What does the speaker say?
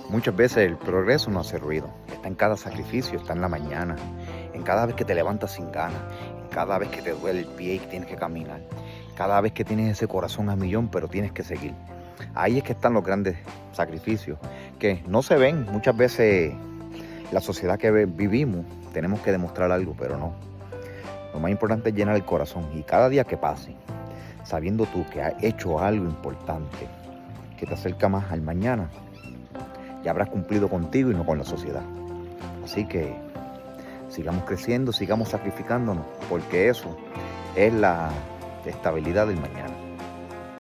Muchas veces el progreso no hace ruido. Está en cada sacrificio, está en la mañana, en cada vez que te levantas sin ganas, en cada vez que te duele el pie y que tienes que caminar, cada vez que tienes ese corazón a millón, pero tienes que seguir. Ahí es que están los grandes sacrificios, que no se ven. Muchas veces la sociedad que vivimos tenemos que demostrar algo, pero no. Lo más importante es llenar el corazón y cada día que pase, sabiendo tú que has hecho algo importante, que te acerca más al mañana, ya habrás cumplido contigo y no con la sociedad. Así que sigamos creciendo, sigamos sacrificándonos, porque eso es la estabilidad del mañana.